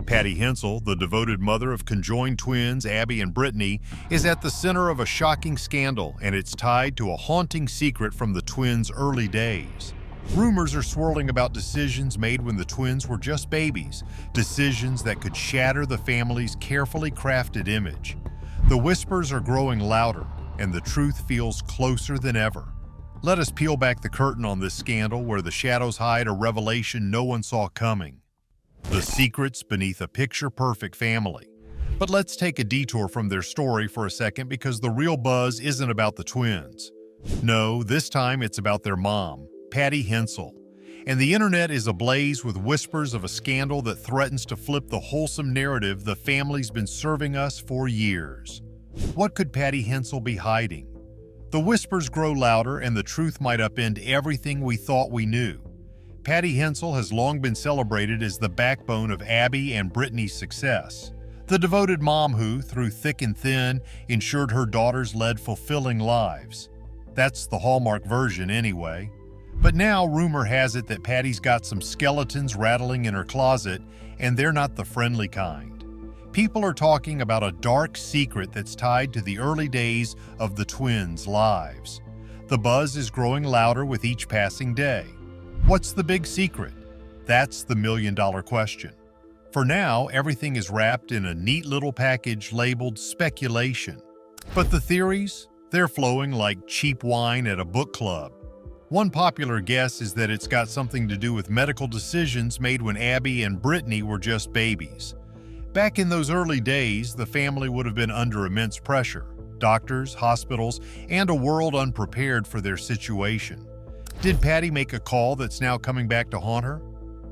Patty Hensel, the devoted mother of conjoined twins Abby and Brittany, is at the center of a shocking scandal, and it's tied to a haunting secret from the twins' early days. Rumors are swirling about decisions made when the twins were just babies, decisions that could shatter the family's carefully crafted image. The whispers are growing louder, and the truth feels closer than ever. Let us peel back the curtain on this scandal where the shadows hide a revelation no one saw coming. The secrets beneath a picture-perfect family. But let's take a detour from their story for a second because the real buzz isn't about the twins. No, this time it's about their mom, Patty Hensel. And the internet is ablaze with whispers of a scandal that threatens to flip the wholesome narrative the family's been serving us for years. What could Patty Hensel be hiding? The whispers grow louder and the truth might upend everything we thought we knew. Patty Hensel has long been celebrated as the backbone of Abby and Brittany's success. The devoted mom who, through thick and thin, ensured her daughters led fulfilling lives. That's the Hallmark version anyway. But now rumor has it that Patty's got some skeletons rattling in her closet, and they're not the friendly kind. People are talking about a dark secret that's tied to the early days of the twins' lives. The buzz is growing louder with each passing day. What's the big secret? That's the million-dollar question. For now, everything is wrapped in a neat little package labeled speculation. But the theories? They're flowing like cheap wine at a book club. One popular guess is that it's got something to do with medical decisions made when Abby and Brittany were just babies. Back in those early days, the family would have been under immense pressure. Doctors, hospitals, and a world unprepared for their situation. Did Patty make a call that's now coming back to haunt her?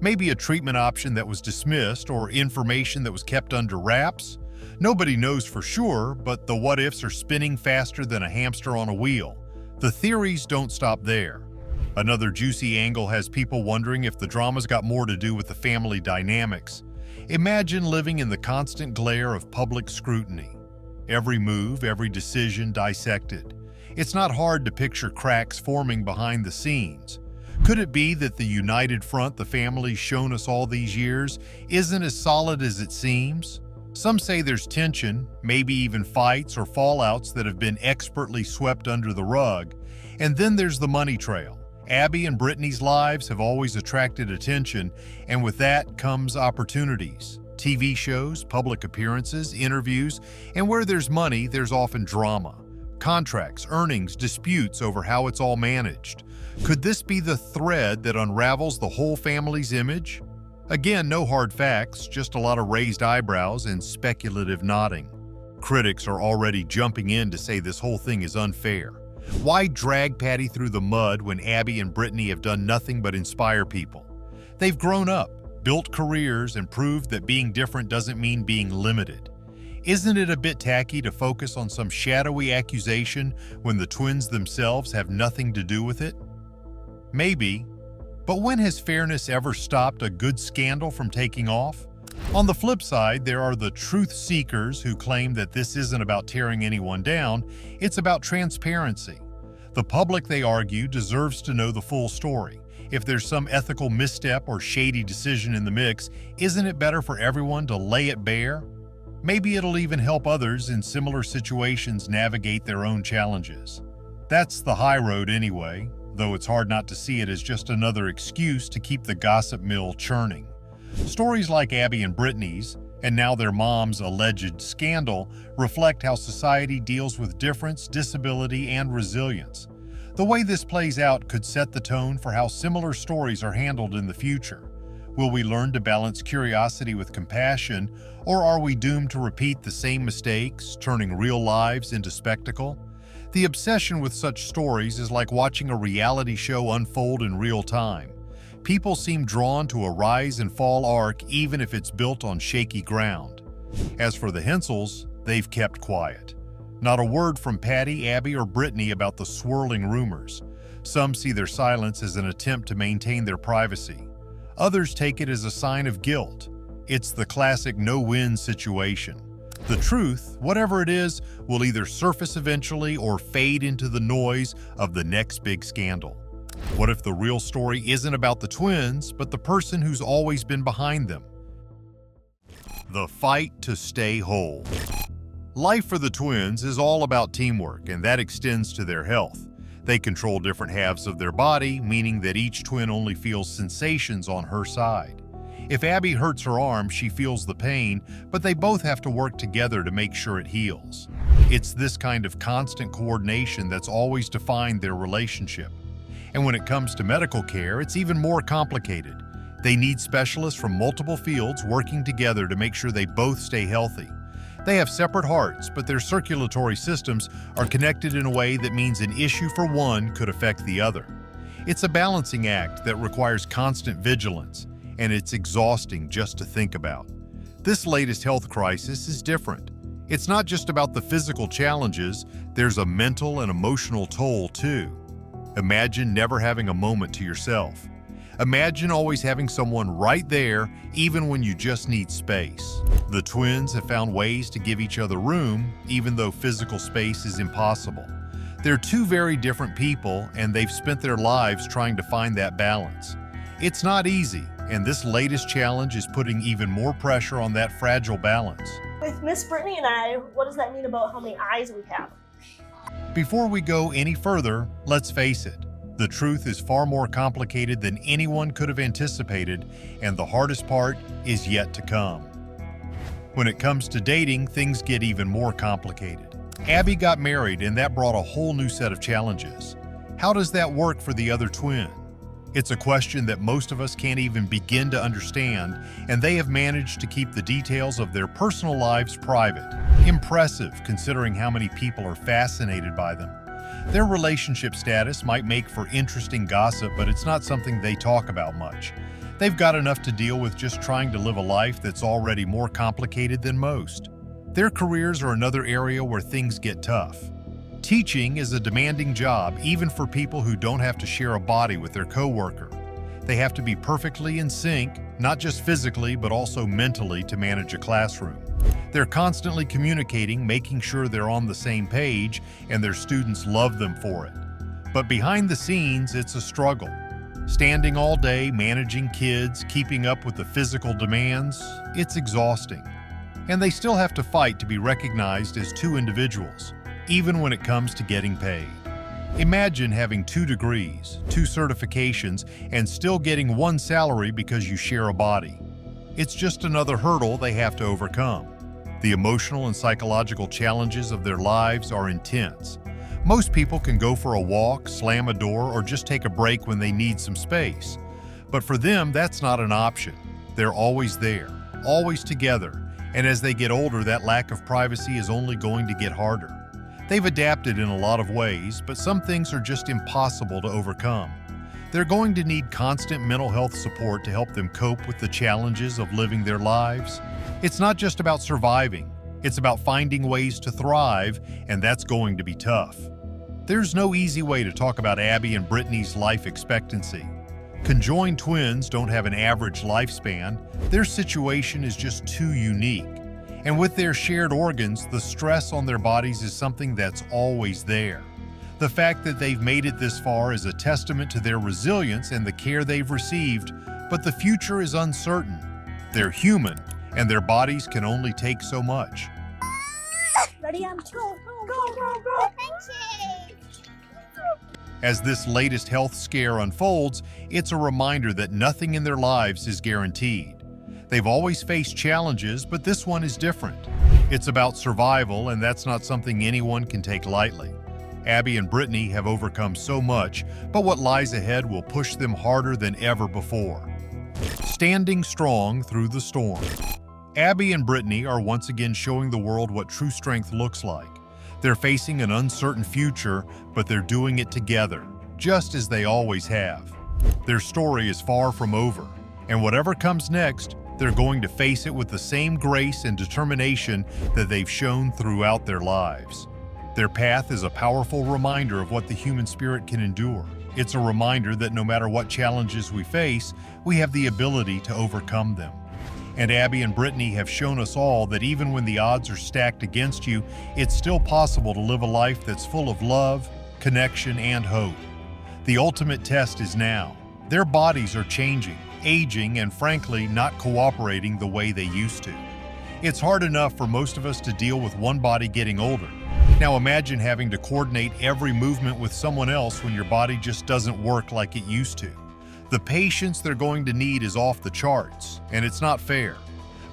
Maybe a treatment option that was dismissed or information that was kept under wraps? Nobody knows for sure, but the what-ifs are spinning faster than a hamster on a wheel. The theories don't stop there. Another juicy angle has people wondering if the drama's got more to do with the family dynamics. Imagine living in the constant glare of public scrutiny. Every move, every decision dissected. It's not hard to picture cracks forming behind the scenes. Could it be that the united front the family's shown us all these years isn't as solid as it seems? Some say there's tension, maybe even fights or fallouts that have been expertly swept under the rug. And then there's the money trail. Abby and Brittany's lives have always attracted attention, and with that comes opportunities. TV shows, public appearances, interviews, and where there's money, there's often drama. Contracts, earnings, disputes over how it's all managed. Could this be the thread that unravels the whole family's image? Again, no hard facts, just a lot of raised eyebrows and speculative nodding. Critics are already jumping in to say this whole thing is unfair. Why drag Patty through the mud when Abby and Brittany have done nothing but inspire people? They've grown up, built careers, and proved that being different doesn't mean being limited. Isn't it a bit tacky to focus on some shadowy accusation when the twins themselves have nothing to do with it? Maybe, but when has fairness ever stopped a good scandal from taking off? On the flip side, there are the truth seekers who claim that this isn't about tearing anyone down, it's about transparency. The public, they argue, deserves to know the full story. If there's some ethical misstep or shady decision in the mix, isn't it better for everyone to lay it bare? Maybe it'll even help others in similar situations navigate their own challenges. That's the high road anyway, though it's hard not to see it as just another excuse to keep the gossip mill churning. Stories like Abby and Brittany's, and now their mom's alleged scandal, reflect how society deals with difference, disability, and resilience. The way this plays out could set the tone for how similar stories are handled in the future. Will we learn to balance curiosity with compassion, or are we doomed to repeat the same mistakes, turning real lives into spectacle? The obsession with such stories is like watching a reality show unfold in real time. People seem drawn to a rise and fall arc even if it's built on shaky ground. As for the Hensels, they've kept quiet. Not a word from Patty, Abby, or Brittany about the swirling rumors. Some see their silence as an attempt to maintain their privacy. Others take it as a sign of guilt. It's the classic no-win situation. The truth, whatever it is, will either surface eventually or fade into the noise of the next big scandal. What if the real story isn't about the twins, but the person who's always been behind them? The fight to stay whole. Life for the twins is all about teamwork, and that extends to their health. They control different halves of their body, meaning that each twin only feels sensations on her side. If Abby hurts her arm, she feels the pain, but they both have to work together to make sure it heals. It's this kind of constant coordination that's always defined their relationship. And when it comes to medical care, it's even more complicated. They need specialists from multiple fields working together to make sure they both stay healthy. They have separate hearts, but their circulatory systems are connected in a way that means an issue for one could affect the other. It's a balancing act that requires constant vigilance, and it's exhausting just to think about. This latest health crisis is different. It's not just about the physical challenges, there's a mental and emotional toll too. Imagine never having a moment to yourself. Imagine always having someone right there, even when you just need space. The twins have found ways to give each other room, even though physical space is impossible. They're two very different people, and they've spent their lives trying to find that balance. It's not easy, and this latest challenge is putting even more pressure on that fragile balance. With Miss Brittany and I, what does that mean about how many eyes we have? Before we go any further, let's face it. The truth is far more complicated than anyone could have anticipated, and the hardest part is yet to come. When it comes to dating, things get even more complicated. Abby got married, and that brought a whole new set of challenges. How does that work for the other twin? It's a question that most of us can't even begin to understand, and they have managed to keep the details of their personal lives private. Impressive, considering how many people are fascinated by them. Their relationship status might make for interesting gossip, but it's not something they talk about much. They've got enough to deal with just trying to live a life that's already more complicated than most. Their careers are another area where things get tough. Teaching is a demanding job, even for people who don't have to share a body with their coworker. They have to be perfectly in sync, not just physically, but also mentally to manage a classroom. They're constantly communicating, making sure they're on the same page, and their students love them for it. But behind the scenes, it's a struggle. Standing all day, managing kids, keeping up with the physical demands, it's exhausting. And they still have to fight to be recognized as two individuals, even when it comes to getting paid. Imagine having 2 degrees, 2 certifications, and still getting one salary because you share a body. It's just another hurdle they have to overcome. The emotional and psychological challenges of their lives are intense. Most people can go for a walk, slam a door, or just take a break when they need some space. But for them, that's not an option. They're always there, always together, and as they get older, that lack of privacy is only going to get harder. They've adapted in a lot of ways, but some things are just impossible to overcome. They're going to need constant mental health support to help them cope with the challenges of living their lives. It's not just about surviving, it's about finding ways to thrive, and that's going to be tough. There's no easy way to talk about Abby and Brittany's life expectancy. Conjoined twins don't have an average lifespan. Their situation is just too unique. And with their shared organs, the stress on their bodies is something that's always there. The fact that they've made it this far is a testament to their resilience and the care they've received, but the future is uncertain. They're human, and their bodies can only take so much. Ready, on go, go, go, go. As this latest health scare unfolds, it's a reminder that nothing in their lives is guaranteed. They've always faced challenges, but this one is different. It's about survival, and that's not something anyone can take lightly. Abby and Brittany have overcome so much, but what lies ahead will push them harder than ever before. Standing strong through the storm. Abby and Brittany are once again showing the world what true strength looks like. They're facing an uncertain future, but they're doing it together, just as they always have. Their story is far from over, and whatever comes next, they're going to face it with the same grace and determination that they've shown throughout their lives. Their path is a powerful reminder of what the human spirit can endure. It's a reminder that no matter what challenges we face, we have the ability to overcome them. And Abby and Brittany have shown us all that even when the odds are stacked against you, it's still possible to live a life that's full of love, connection, and hope. The ultimate test is now. Their bodies are changing, aging, and frankly, not cooperating the way they used to. It's hard enough for most of us to deal with one body getting older. Now imagine having to coordinate every movement with someone else when your body just doesn't work like it used to. The patience they're going to need is off the charts, and it's not fair.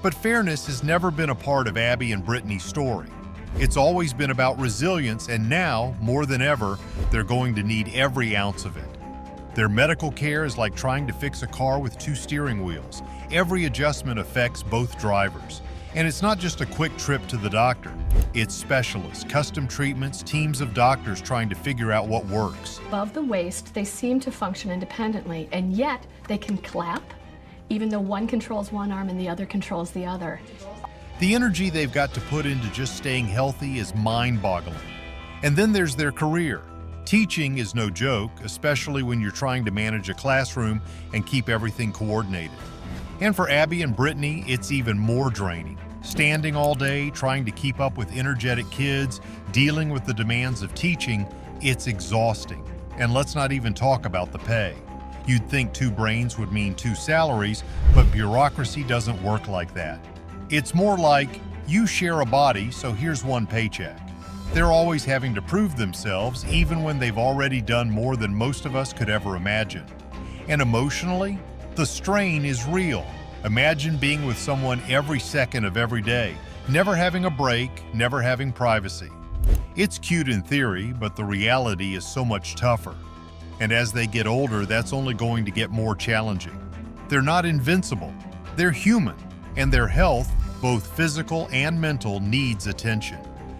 But fairness has never been a part of Abby and Brittany's story. It's always been about resilience, and now, more than ever, they're going to need every ounce of it. Their medical care is like trying to fix a car with two steering wheels. Every adjustment affects both drivers. And it's not just a quick trip to the doctor. It's specialists, custom treatments, teams of doctors trying to figure out what works. Above the waist, they seem to function independently, and yet they can clap, even though one controls one arm and the other controls the other. The energy they've got to put into just staying healthy is mind-boggling. And then there's their career. Teaching is no joke, especially when you're trying to manage a classroom and keep everything coordinated. And for Abby and Brittany, it's even more draining. Standing all day, trying to keep up with energetic kids, dealing with the demands of teaching, it's exhausting. And let's not even talk about the pay. You'd think two brains would mean two salaries, but bureaucracy doesn't work like that. It's more like, you share a body, so here's one paycheck. They're always having to prove themselves, even when they've already done more than most of us could ever imagine. And emotionally, the strain is real. Imagine being with someone every second of every day, never having a break, never having privacy. It's cute in theory, but the reality is so much tougher. And as they get older, that's only going to get more challenging. They're not invincible. They're human, and their health, both physical and mental, needs attention.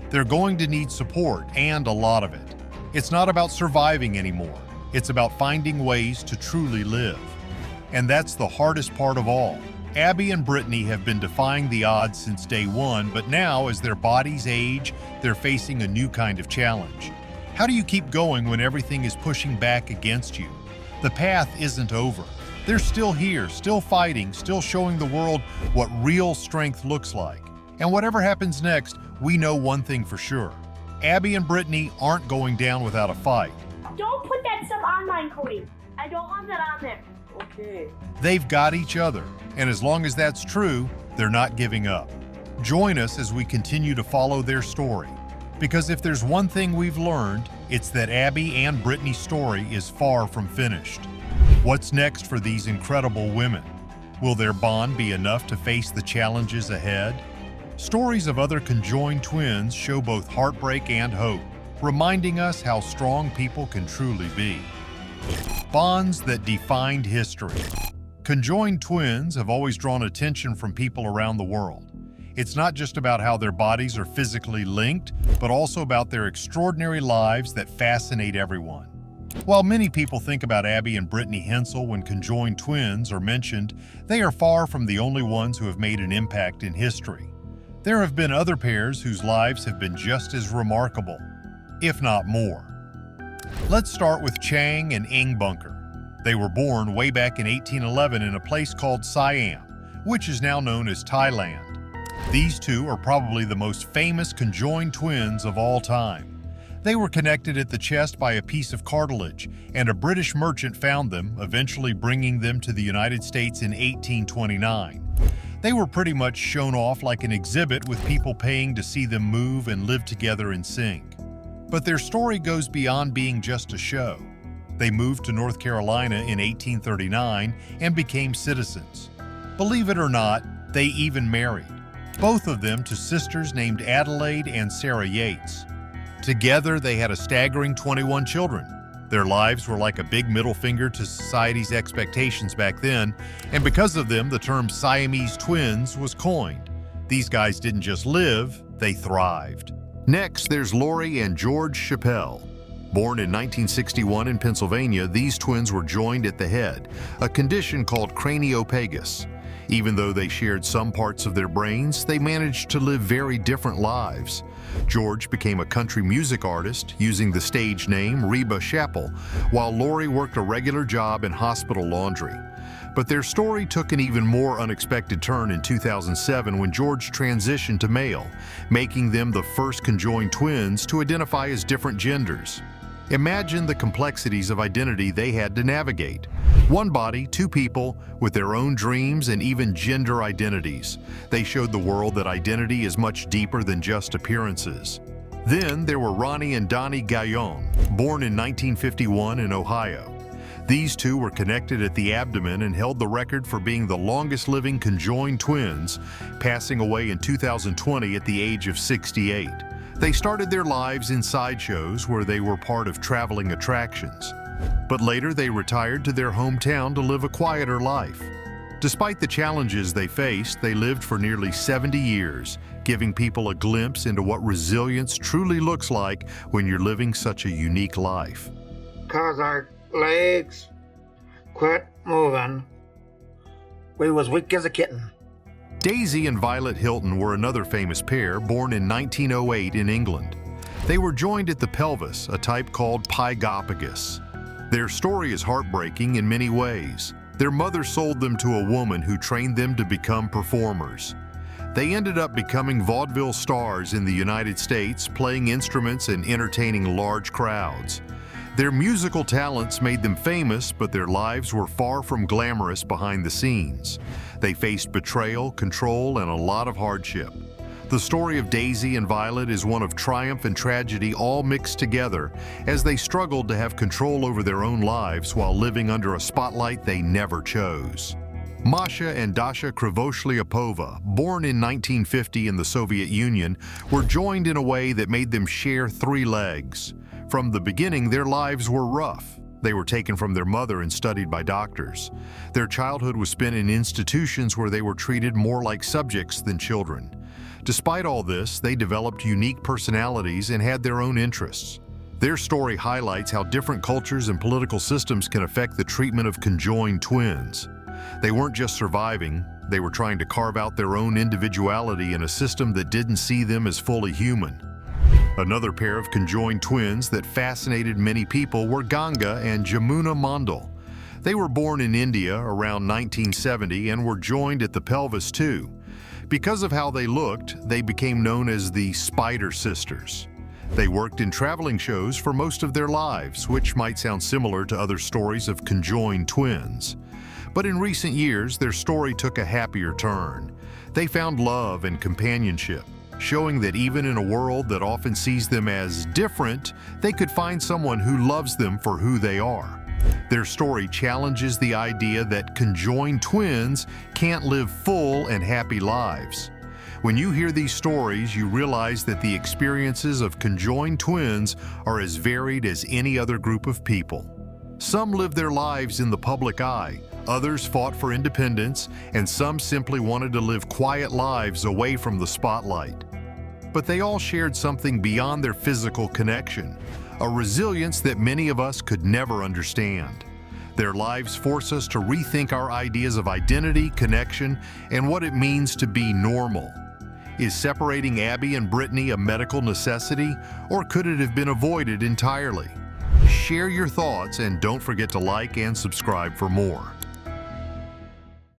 They're going to need support, and a lot of it. It's not about surviving anymore. It's about finding ways to truly live. And that's the hardest part of all. Abby and Brittany have been defying the odds since day one, but now, as their bodies age, they're facing a new kind of challenge. How do you keep going when everything is pushing back against you? The path isn't over. They're still here, still fighting, still showing the world what real strength looks like. And whatever happens next, we know one thing for sure. Abby and Brittany aren't going down without a fight. Don't put that stuff on mine, Cody. I don't want that on there. Okay. They've got each other, and as long as that's true, they're not giving up. Join us as we continue to follow their story. Because if there's one thing we've learned, it's that Abby and Brittany's story is far from finished. What's next for these incredible women? Will their bond be enough to face the challenges ahead? Stories of other conjoined twins show both heartbreak and hope, reminding us how strong people can truly be. Bonds that defined history. Conjoined twins have always drawn attention from people around the world. It's not just about how their bodies are physically linked, but also about their extraordinary lives that fascinate everyone. While many people think about Abby and Brittany Hensel when conjoined twins are mentioned, they are far from the only ones who have made an impact in history. There have been other pairs whose lives have been just as remarkable, if not more. Let's start with Chang and Ing Bunker. They were born way back in 1811 in a place called Siam, which is now known as Thailand. These two are probably the most famous conjoined twins of all time. They were connected at the chest by a piece of cartilage, and a British merchant found them, eventually bringing them to the United States in 1829. They were pretty much shown off like an exhibit, with people paying to see them move and live together in sync. But their story goes beyond being just a show. They moved to North Carolina in 1839 and became citizens. Believe it or not, they even married, both of them to sisters named Adelaide and Sarah Yates. Together, they had a staggering 21 children. Their lives were like a big middle finger to society's expectations back then, and because of them, the term Siamese twins was coined. These guys didn't just live, they thrived. Next, there's Lori and George Chappelle. Born in 1961 in Pennsylvania, these twins were joined at the head, a condition called craniopagus. Even though they shared some parts of their brains, they managed to live very different lives. George became a country music artist using the stage name Reba Chappell, while Lori worked a regular job in hospital laundry. But their story took an even more unexpected turn in 2007 when George transitioned to male, making them the first conjoined twins to identify as different genders. Imagine the complexities of identity they had to navigate. One body, two people, with their own dreams and even gender identities. They showed the world that identity is much deeper than just appearances. Then there were Ronnie and Donnie Gaillon, born in 1951 in Ohio. These two were connected at the abdomen and held the record for being the longest-living conjoined twins, passing away in 2020 at the age of 68. They started their lives in sideshows where they were part of traveling attractions. But later they retired to their hometown to live a quieter life. Despite the challenges they faced, they lived for nearly 70 years, giving people a glimpse into what resilience truly looks like when you're living such a unique life. 'Cause our legs quit moving, we was weak as a kitten. Daisy and Violet Hilton were another famous pair born in 1908 in England. They were joined at the pelvis, a type called pygopagus. Their story is heartbreaking in many ways. Their mother sold them to a woman who trained them to become performers. They ended up becoming vaudeville stars in the United States, playing instruments and entertaining large crowds. Their musical talents made them famous, but their lives were far from glamorous behind the scenes. They faced betrayal, control, and a lot of hardship. The story of Daisy and Violet is one of triumph and tragedy all mixed together as they struggled to have control over their own lives while living under a spotlight they never chose. Masha and Dasha Krivoshlyapova, born in 1950 in the Soviet Union, were joined in a way that made them share three legs. From the beginning, their lives were rough. They were taken from their mother and studied by doctors. Their childhood was spent in institutions where they were treated more like subjects than children. Despite all this, they developed unique personalities and had their own interests. Their story highlights how different cultures and political systems can affect the treatment of conjoined twins. They weren't just surviving, they were trying to carve out their own individuality in a system that didn't see them as fully human. Another pair of conjoined twins that fascinated many people were Ganga and Jamuna Mandal. They were born in India around 1970 and were joined at the pelvis too. Because of how they looked, they became known as the Spider Sisters. They worked in traveling shows for most of their lives, which might sound similar to other stories of conjoined twins. But in recent years, their story took a happier turn. They found love and companionship, showing that even in a world that often sees them as different, they could find someone who loves them for who they are. Their story challenges the idea that conjoined twins can't live full and happy lives. When you hear these stories, you realize that the experiences of conjoined twins are as varied as any other group of people. Some live their lives in the public eye, others fought for independence, and some simply wanted to live quiet lives away from the spotlight. But they all shared something beyond their physical connection, a resilience that many of us could never understand. Their lives force us to rethink our ideas of identity, connection, and what it means to be normal. Is separating Abby and Brittany a medical necessity, or could it have been avoided entirely? Share your thoughts and don't forget to like and subscribe for more.